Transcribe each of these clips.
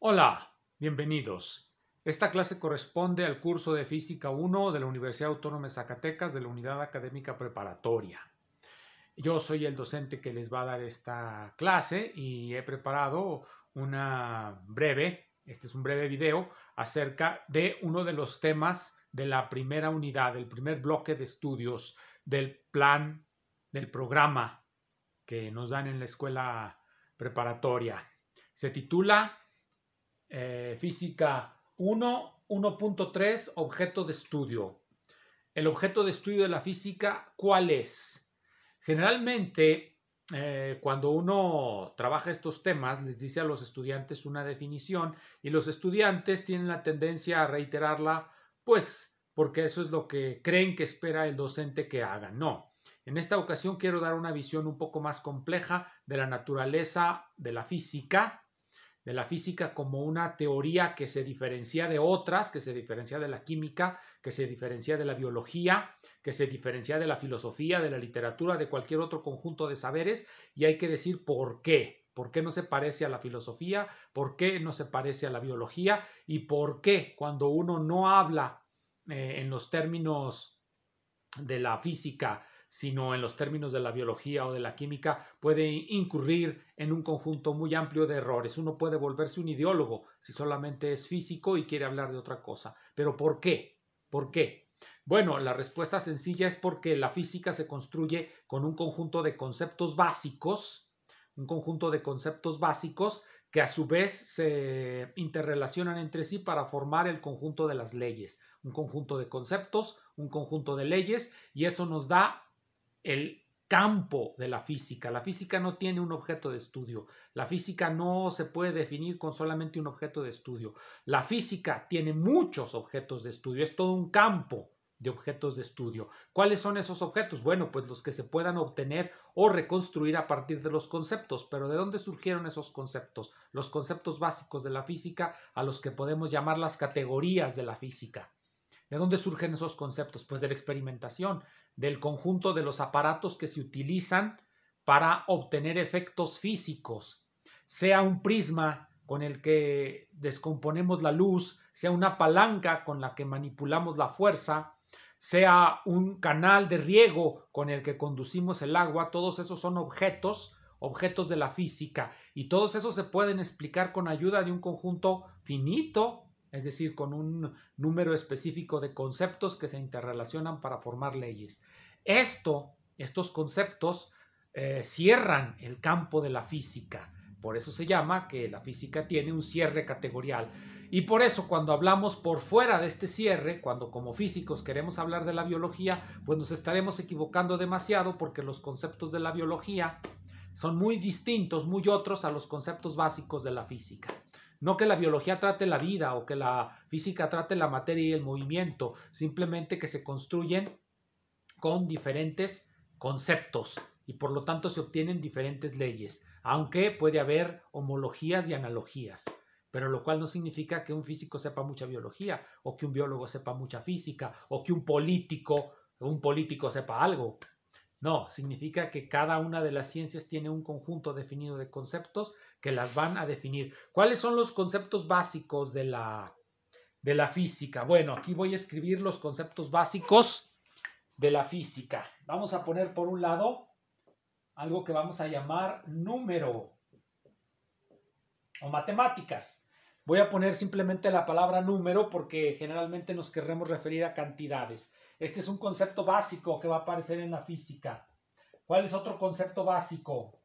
Hola, bienvenidos. Esta clase corresponde al curso de Física 1 de la Universidad Autónoma de Zacatecas de la Unidad Académica Preparatoria. Yo soy el docente que les va a dar esta clase y he preparado este es un breve video acerca de uno de los temas de la primera unidad, del primer bloque de estudios del plan, del programa que nos dan en la escuela preparatoria. Se titula Física 1.3, objeto de estudio. El objeto de estudio de la física, ¿cuál es? Generalmente, cuando uno trabaja estos temas, les dice a los estudiantes una definición y los estudiantes tienen la tendencia a reiterarla, pues, porque eso es lo que creen que espera el docente que haga. No. En esta ocasión quiero dar una visión un poco más compleja de la naturaleza de la física como una teoría que se diferencia de otras, que se diferencia de la química, que se diferencia de la biología, que se diferencia de la filosofía, de la literatura, de cualquier otro conjunto de saberes, y hay que decir por qué. ¿Por qué no se parece a la filosofía? ¿Por qué no se parece a la biología? ¿Y por qué cuando uno no habla en los términos de la física, sino en los términos de la biología o de la química, puede incurrir en un conjunto muy amplio de errores? Uno puede volverse un ideólogo si solamente es físico y quiere hablar de otra cosa. ¿Pero por qué? ¿Por qué? Bueno, la respuesta sencilla es porque la física se construye con un conjunto de conceptos básicos, que a su vez se interrelacionan entre sí para formar el conjunto de las leyes, un conjunto de conceptos, un conjunto de leyes, y eso nos da el campo de la física. La física no tiene un objeto de estudio. La física no se puede definir con solamente un objeto de estudio. La física tiene muchos objetos de estudio. Es todo un campo de objetos de estudio. ¿Cuáles son esos objetos? Bueno, pues los que se puedan obtener o reconstruir a partir de los conceptos. ¿Pero de dónde surgieron esos conceptos? Los conceptos básicos de la física, a los que podemos llamar las categorías de la física. ¿De dónde surgen esos conceptos? Pues de la experimentación, del conjunto de los aparatos que se utilizan para obtener efectos físicos, sea un prisma con el que descomponemos la luz, sea una palanca con la que manipulamos la fuerza, sea un canal de riego con el que conducimos el agua. Todos esos son objetos de la física, y todos esos se pueden explicar con ayuda de un conjunto finito, es decir, con un número específico de conceptos que se interrelacionan para formar leyes. Estos conceptos cierran el campo de la física. Por eso se llama que la física tiene un cierre categorial. Y por eso cuando hablamos por fuera de este cierre, cuando como físicos queremos hablar de la biología, pues nos estaremos equivocando demasiado, porque los conceptos de la biología son muy distintos, muy otros a los conceptos básicos de la física. No que la biología trate la vida o que la física trate la materia y el movimiento, simplemente que se construyen con diferentes conceptos y por lo tanto se obtienen diferentes leyes, aunque puede haber homologías y analogías, pero lo cual no significa que un físico sepa mucha biología o que un biólogo sepa mucha física o que un político sepa algo. No, significa que cada una de las ciencias tiene un conjunto definido de conceptos que las van a definir. ¿Cuáles son los conceptos básicos de la física? Bueno, aquí voy a escribir los conceptos básicos de la física. Vamos a poner por un lado algo que vamos a llamar número o matemáticas. Voy a poner simplemente la palabra número porque generalmente nos querremos referir a cantidades. Este es un concepto básico que va a aparecer en la física. ¿Cuál es otro concepto básico?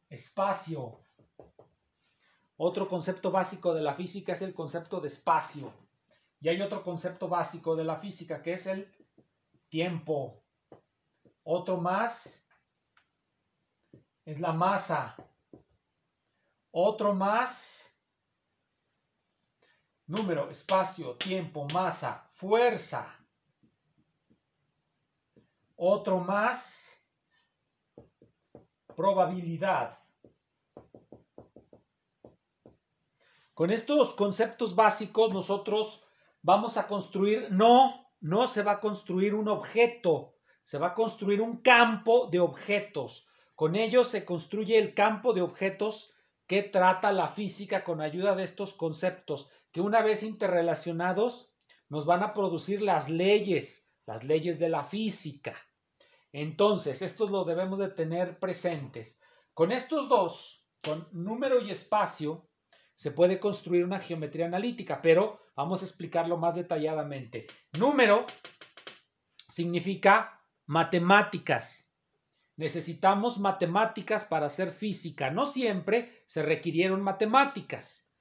Espacio. Otro concepto básico de la física es el concepto de espacio. Y hay otro concepto básico de la física que es el tiempo. Otro más es la masa. Otro más, número, espacio, tiempo, masa, fuerza. Otro más, probabilidad. Con estos conceptos básicos nosotros vamos a construir, no se va a construir un objeto, se va a construir un campo de objetos. Con ellos se construye el campo de objetos qué trata la física con ayuda de estos conceptos, que una vez interrelacionados nos van a producir las leyes de la física. Entonces, estos lo debemos de tener presentes. Con estos dos, con número y espacio, se puede construir una geometría analítica, pero vamos a explicarlo más detalladamente. Número significa matemáticas. Necesitamos matemáticas para hacer física. No siempre se requirieron matemáticas.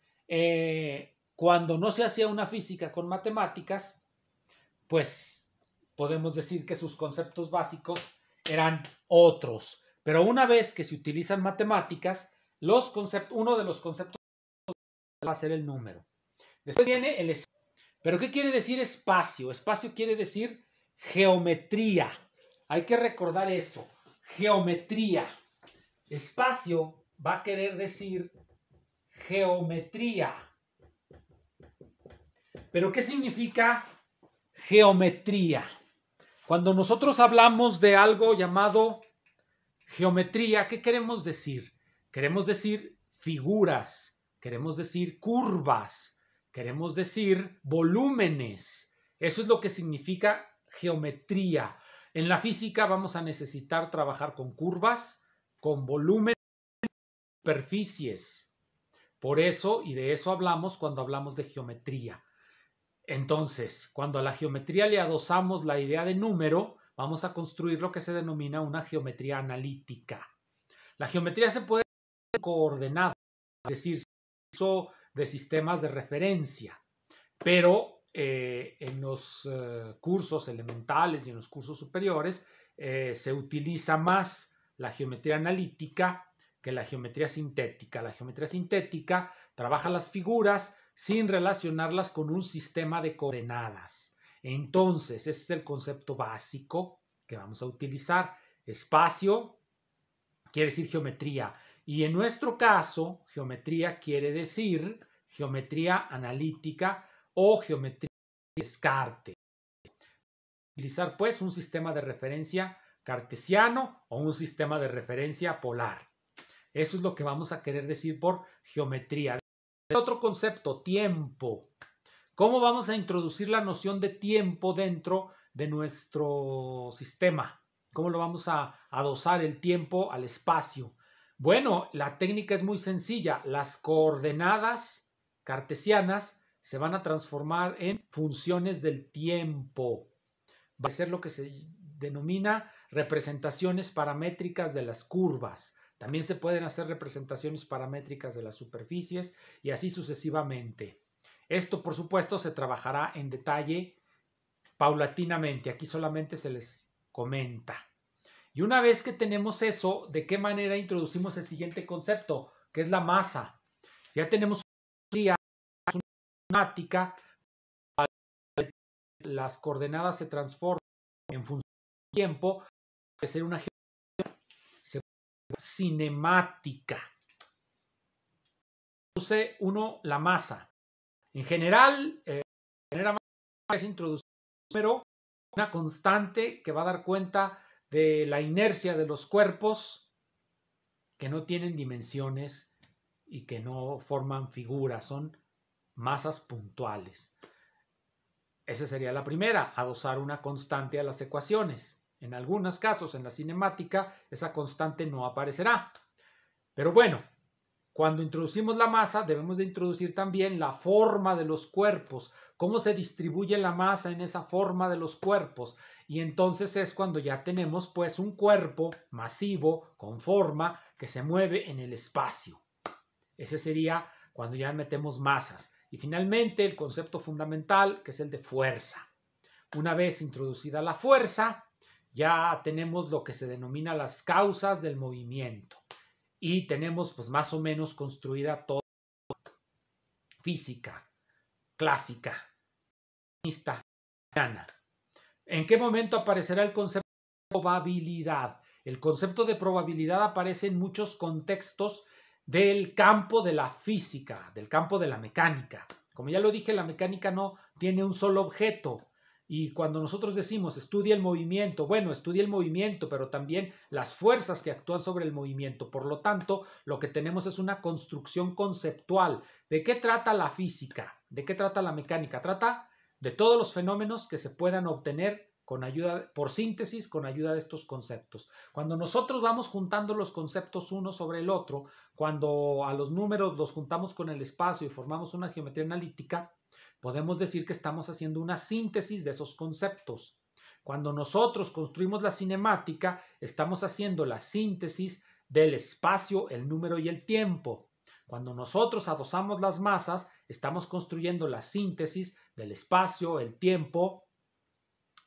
Cuando no se hacía una física con matemáticas, pues podemos decir que sus conceptos básicos eran otros. Pero una vez que se utilizan matemáticas, uno de los conceptos va a ser el número. Después viene el espacio. ¿Pero qué quiere decir espacio? Espacio quiere decir geometría. Hay que recordar eso. Geometría. Espacio va a querer decir geometría. ¿Pero qué significa geometría? Cuando nosotros hablamos de algo llamado geometría, ¿qué queremos decir? Queremos decir figuras, queremos decir curvas, queremos decir volúmenes. Eso es lo que significa geometría. En la física vamos a necesitar trabajar con curvas, con volúmenes, superficies. Por eso, y de eso hablamos cuando hablamos de geometría. Entonces, cuando a la geometría le adosamos la idea de número, vamos a construir lo que se denomina una geometría analítica. La geometría se puede hacer coordenada, es decir, de sistemas de referencia, pero en los cursos elementales y en los cursos superiores se utiliza más la geometría analítica que la geometría sintética. La geometría sintética trabaja las figuras sin relacionarlas con un sistema de coordenadas. Entonces, ese es el concepto básico que vamos a utilizar. Espacio quiere decir geometría. Y en nuestro caso, geometría quiere decir geometría analítica o geometría de descarte. Utilizar, pues, un sistema de referencia cartesiano o un sistema de referencia polar. Eso es lo que vamos a querer decir por geometría. Otro concepto, tiempo. ¿Cómo vamos a introducir la noción de tiempo dentro de nuestro sistema? ¿Cómo lo vamos a adosar el tiempo al espacio? Bueno, la técnica es muy sencilla. Las coordenadas cartesianas se van a transformar en funciones del tiempo. Va a ser lo que se denomina representaciones paramétricas de las curvas. También se pueden hacer representaciones paramétricas de las superficies y así sucesivamente. Esto, por supuesto, se trabajará en detalle paulatinamente. Aquí solamente se les comenta. Y una vez que tenemos eso, ¿de qué manera introducimos el siguiente concepto? Que es la masa. Ya tenemos una matemática, las coordenadas se transforman en función del tiempo, de ser una cinemática. Introduce uno la masa. En general, es introducir un número, una constante que va a dar cuenta de la inercia de los cuerpos que no tienen dimensiones y que no forman figuras, son masas puntuales. Esa sería la primera, adosar una constante a las ecuaciones. En algunos casos, en la cinemática, esa constante no aparecerá. Pero bueno, cuando introducimos la masa, debemos de introducir también la forma de los cuerpos, cómo se distribuye la masa en esa forma de los cuerpos. Y entonces es cuando ya tenemos pues un cuerpo masivo, con forma, que se mueve en el espacio. Ese sería cuando ya metemos masas. Y finalmente el concepto fundamental, que es el de fuerza. Una vez introducida la fuerza, ya tenemos lo que se denomina las causas del movimiento. Y tenemos pues más o menos construida toda física clásica. ¿En qué momento aparecerá el concepto de probabilidad? El concepto de probabilidad aparece en muchos contextos del campo de la física, del campo de la mecánica. Como ya lo dije, la mecánica no tiene un solo objeto Y cuando nosotros decimos estudia el movimiento, bueno, estudia el movimiento, pero también las fuerzas que actúan sobre el movimiento. Por lo tanto, lo que tenemos es una construcción conceptual. ¿De qué trata la física? ¿De qué trata la mecánica? Trata de todos los fenómenos que se puedan obtener con ayuda, por síntesis, con ayuda de estos conceptos. Cuando nosotros vamos juntando los conceptos uno sobre el otro, cuando a los números los juntamos con el espacio y formamos una geometría analítica, podemos decir que estamos haciendo una síntesis de esos conceptos. Cuando nosotros construimos la cinemática, estamos haciendo la síntesis del espacio, el número y el tiempo. Cuando nosotros adosamos las masas, estamos construyendo la síntesis del espacio, el tiempo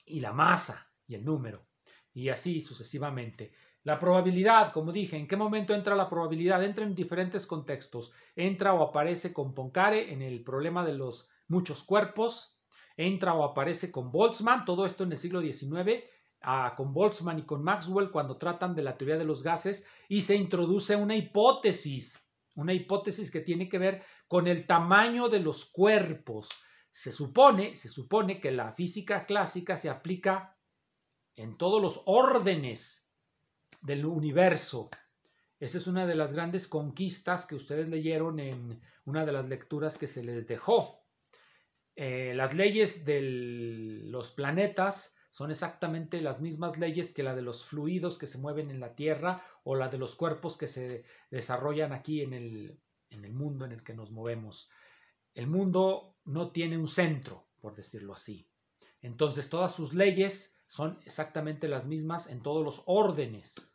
y la masa y el número. Y así sucesivamente. La probabilidad, como dije, ¿en qué momento entra la probabilidad? Entra en diferentes contextos. Entra o aparece con Poincaré en el problema de los muchos cuerpos, entra o aparece con Boltzmann, todo esto en el siglo XIX, con Boltzmann y con Maxwell cuando tratan de la teoría de los gases, y se introduce una hipótesis que tiene que ver con el tamaño de los cuerpos. Se supone que la física clásica se aplica en todos los órdenes del universo. Esa es una de las grandes conquistas que ustedes leyeron en una de las lecturas que se les dejó. Las leyes de los planetas son exactamente las mismas leyes que la de los fluidos que se mueven en la Tierra o la de los cuerpos que se desarrollan aquí en el mundo en el que nos movemos. El mundo no tiene un centro, por decirlo así. Entonces todas sus leyes son exactamente las mismas en todos los órdenes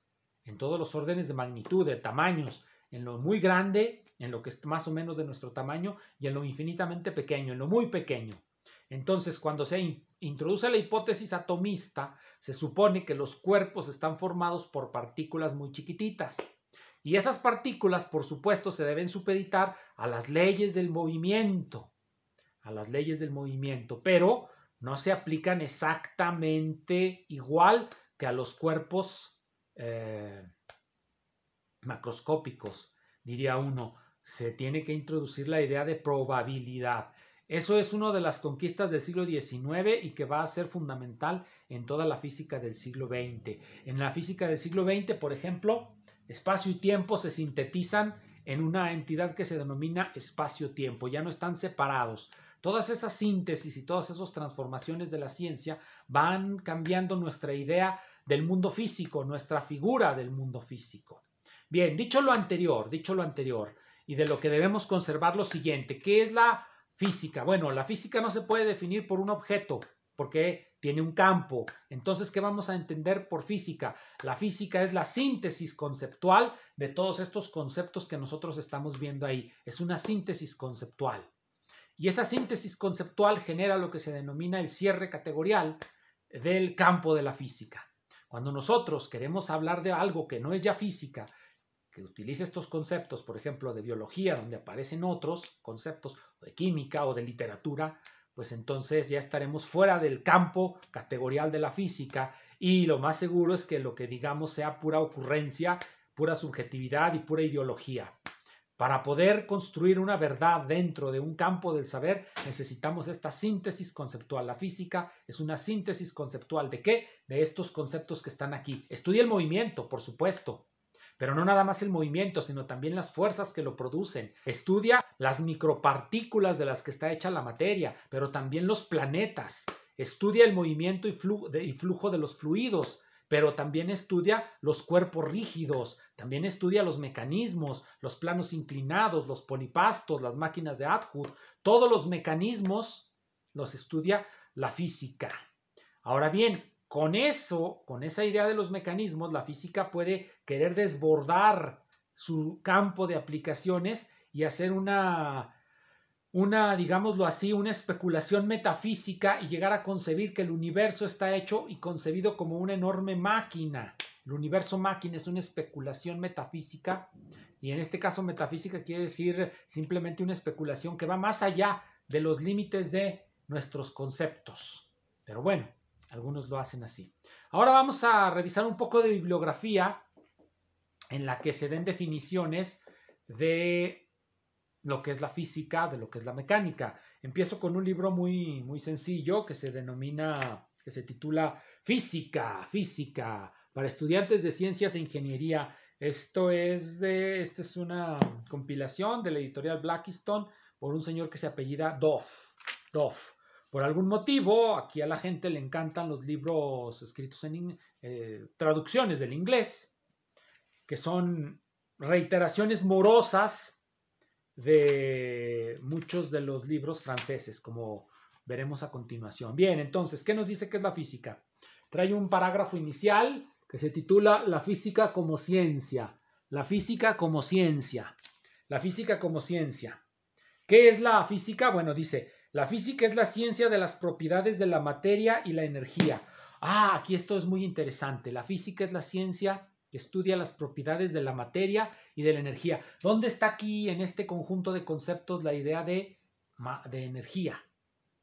de magnitud, de tamaños, en lo muy grande, en lo que es más o menos de nuestro tamaño, y en lo infinitamente pequeño, en lo muy pequeño. Entonces, cuando se introduce la hipótesis atomista, se supone que los cuerpos están formados por partículas muy chiquititas. Y esas partículas, por supuesto, se deben supeditar a las leyes del movimiento, pero no se aplican exactamente igual que a los cuerpos macroscópicos, diría uno. Se tiene que introducir la idea de probabilidad. Eso es una de las conquistas del siglo XIX y que va a ser fundamental en toda la física del siglo XX. En la física del siglo XX, por ejemplo, espacio y tiempo se sintetizan en una entidad que se denomina espacio-tiempo. Ya no están separados. Todas esas síntesis y todas esas transformaciones de la ciencia van cambiando nuestra idea del mundo físico, nuestra figura del mundo físico. Bien, dicho lo anterior, y de lo que debemos conservar lo siguiente, ¿qué es la física? Bueno, la física no se puede definir por un objeto, porque tiene un campo. Entonces, ¿qué vamos a entender por física? La física es la síntesis conceptual de todos estos conceptos que nosotros estamos viendo ahí. Es una síntesis conceptual. Y esa síntesis conceptual genera lo que se denomina el cierre categorial del campo de la física. Cuando nosotros queremos hablar de algo que no es ya física, que utilice estos conceptos, por ejemplo, de biología, donde aparecen otros conceptos, de química o de literatura, pues entonces ya estaremos fuera del campo categorial de la física y lo más seguro es que lo que digamos sea pura ocurrencia, pura subjetividad y pura ideología. Para poder construir una verdad dentro de un campo del saber, necesitamos esta síntesis conceptual. La física es una síntesis conceptual. ¿De qué? De estos conceptos que están aquí. Estudia el movimiento, por supuesto, pero no nada más el movimiento, sino también las fuerzas que lo producen. Estudia las micropartículas de las que está hecha la materia, pero también los planetas. Estudia el movimiento y flujo de los fluidos, pero también estudia los cuerpos rígidos, también estudia los mecanismos, los planos inclinados, los polipastos, las máquinas de Athud. Todos los mecanismos los estudia la física. Ahora bien, con esa idea de los mecanismos, la física puede querer desbordar su campo de aplicaciones y hacer una, digámoslo así, una especulación metafísica y llegar a concebir que el universo está hecho y concebido como una enorme máquina. El universo máquina es una especulación metafísica y en este caso metafísica quiere decir simplemente una especulación que va más allá de los límites de nuestros conceptos. Pero bueno, algunos lo hacen así. Ahora vamos a revisar un poco de bibliografía en la que se den definiciones de lo que es la física de lo que es la mecánica. Empiezo con un libro muy, muy sencillo que se titula Física para estudiantes de ciencias e ingeniería. Esta es una compilación de la editorial Blackstone por un señor que se apellida Duff. Por algún motivo, aquí a la gente le encantan los libros escritos en traducciones del inglés, que son reiteraciones morosas de muchos de los libros franceses, como veremos a continuación. Bien, entonces, ¿qué nos dice que es la física? Trae un parágrafo inicial que se titula La física como ciencia. La física como ciencia. La física como ciencia. ¿Qué es la física? Bueno, dice, la física es la ciencia de las propiedades de la materia y la energía. Aquí esto es muy interesante. La física es la ciencia que estudia las propiedades de la materia y de la energía. ¿Dónde está aquí en este conjunto de conceptos la idea de energía?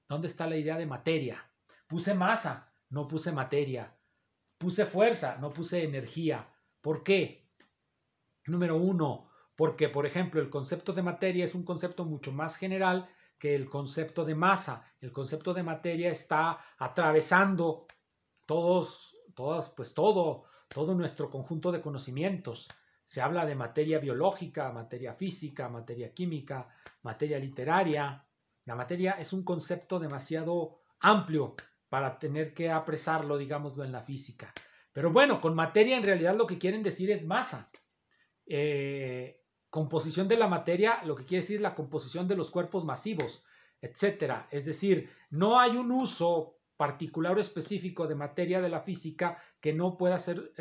¿Dónde está la idea de materia? Puse masa, no puse materia. Puse fuerza, no puse energía. ¿Por qué? Número uno, porque, por ejemplo, el concepto de materia es un concepto mucho más general que el concepto de masa. El concepto de materia está atravesando todo nuestro conjunto de conocimientos. Se habla de materia biológica, materia física, materia química, materia literaria. La materia es un concepto demasiado amplio para tener que apresarlo, digámoslo, en la física. Pero bueno, con materia en realidad lo que quieren decir es masa. Composición de la materia, lo que quiere decir la composición de los cuerpos masivos, etcétera. Es decir, no hay un uso particular o específico de materia de la física que no pueda ser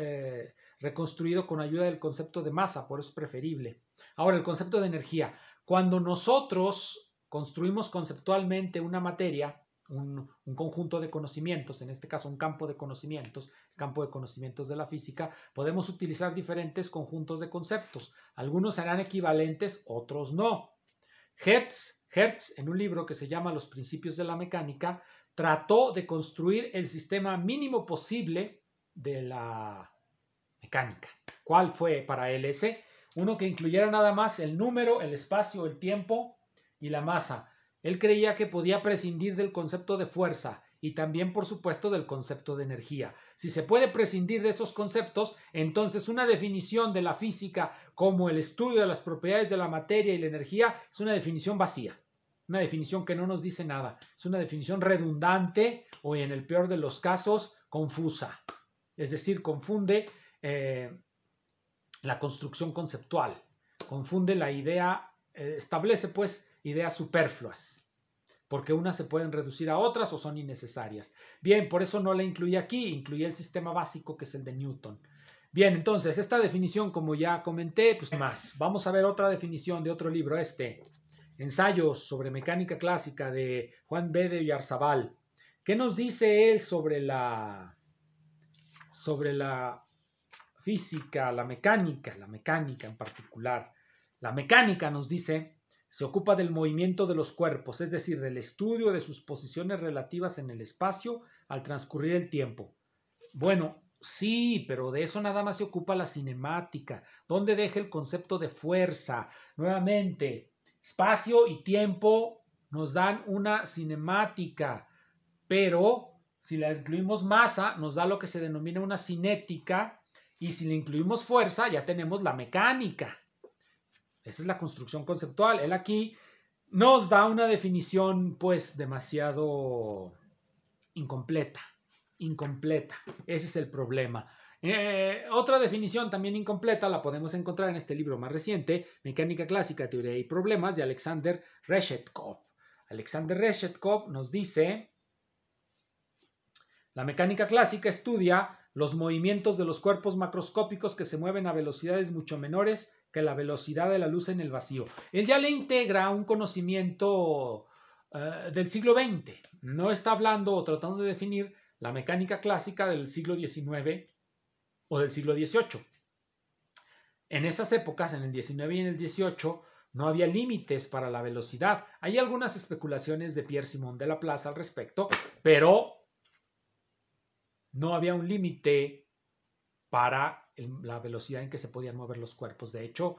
reconstruido con ayuda del concepto de masa, por eso es preferible. Ahora, el concepto de energía. Cuando nosotros construimos conceptualmente una materia, un conjunto de conocimientos, en este caso un campo de conocimientos, el campo de conocimientos de la física, podemos utilizar diferentes conjuntos de conceptos. Algunos serán equivalentes, otros no. Hertz, en un libro que se llama Los principios de la mecánica, trató de construir el sistema mínimo posible de la mecánica. ¿Cuál fue para él ese? Uno que incluyera nada más el número, el espacio, el tiempo y la masa. Él creía que podía prescindir del concepto de fuerza y también, por supuesto, del concepto de energía. Si se puede prescindir de esos conceptos, entonces una definición de la física como el estudio de las propiedades de la materia y la energía es una definición vacía. Una definición que no nos dice nada. Es una definición redundante o, en el peor de los casos, confusa. Es decir, confunde la construcción conceptual. Confunde la idea, establece pues ideas superfluas, porque unas se pueden reducir a otras o son innecesarias. Bien, por eso no la incluí aquí, incluí el sistema básico que es el de Newton. Bien, entonces, esta definición, como ya comenté, pues más. Vamos a ver otra definición de otro libro, Ensayos sobre mecánica clásica, de Juan B. de Oyarzabal. ¿Qué nos dice él sobre la física, la mecánica en particular? La mecánica, nos dice, se ocupa del movimiento de los cuerpos, es decir, del estudio de sus posiciones relativas en el espacio al transcurrir el tiempo. Bueno, sí, pero de eso nada más se ocupa la cinemática. ¿Dónde deja el concepto de fuerza? Nuevamente, espacio y tiempo nos dan una cinemática, pero si la incluimos masa, nos da lo que se denomina una cinética, y si le incluimos fuerza, ya tenemos la mecánica. Esa es la construcción conceptual. Él aquí nos da una definición, pues, demasiado incompleta. Ese es el problema. Otra definición también incompleta la podemos encontrar en este libro más reciente, Mecánica Clásica, Teoría y Problemas, de Alexander Reshetkov. Alexander Reshetkov nos dice: la mecánica clásica estudia los movimientos de los cuerpos macroscópicos que se mueven a velocidades mucho menores que la velocidad de la luz en el vacío. Él ya le integra un conocimiento del siglo XX. No está hablando o tratando de definir la mecánica clásica del siglo XIX o del siglo XVIII. En esas épocas, en el XIX y en el XVIII, no había límites para la velocidad. Hay algunas especulaciones de Pierre-Simon de Laplace al respecto, pero no había un límite para la velocidad en que se podían mover los cuerpos. De hecho,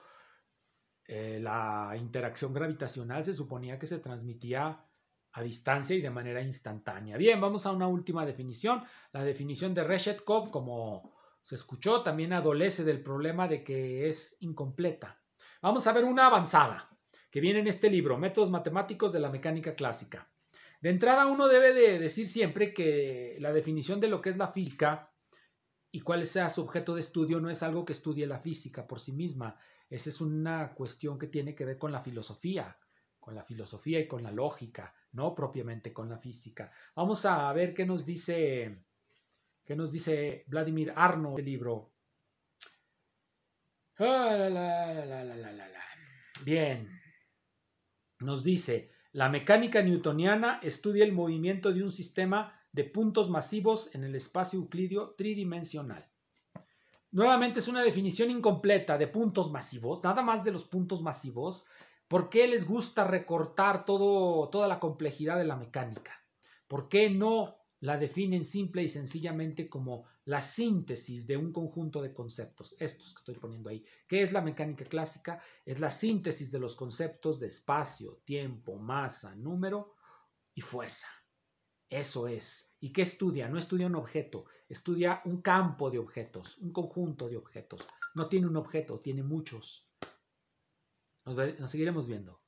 la interacción gravitacional se suponía que se transmitía a distancia y de manera instantánea. Bien, vamos a una última definición. La definición de Reshetkov, como se escuchó, también adolece del problema de que es incompleta. Vamos a ver una avanzada que viene en este libro, Métodos Matemáticos de la Mecánica Clásica. De entrada, uno debe de decir siempre que la definición de lo que es la física y cuál sea su objeto de estudio no es algo que estudie la física por sí misma. Esa es una cuestión que tiene que ver con la filosofía y con la lógica, no propiamente con la física. Vamos a ver qué nos dice Vladimir Arnold del libro. Bien, nos dice, la mecánica newtoniana estudia el movimiento de un sistema de puntos masivos en el espacio euclídeo tridimensional. Nuevamente es una definición incompleta de puntos masivos, nada más de los puntos masivos. ¿Por qué les gusta recortar toda la complejidad de la mecánica? ¿Por qué no la definen simple y sencillamente como la síntesis de un conjunto de conceptos? Estos que estoy poniendo ahí. ¿Qué es la mecánica clásica? Es la síntesis de los conceptos de espacio, tiempo, masa, número y fuerza. Eso es. ¿Y qué estudia? No estudia un objeto, estudia un campo de objetos, un conjunto de objetos. No tiene un objeto, tiene muchos. Nos seguiremos viendo.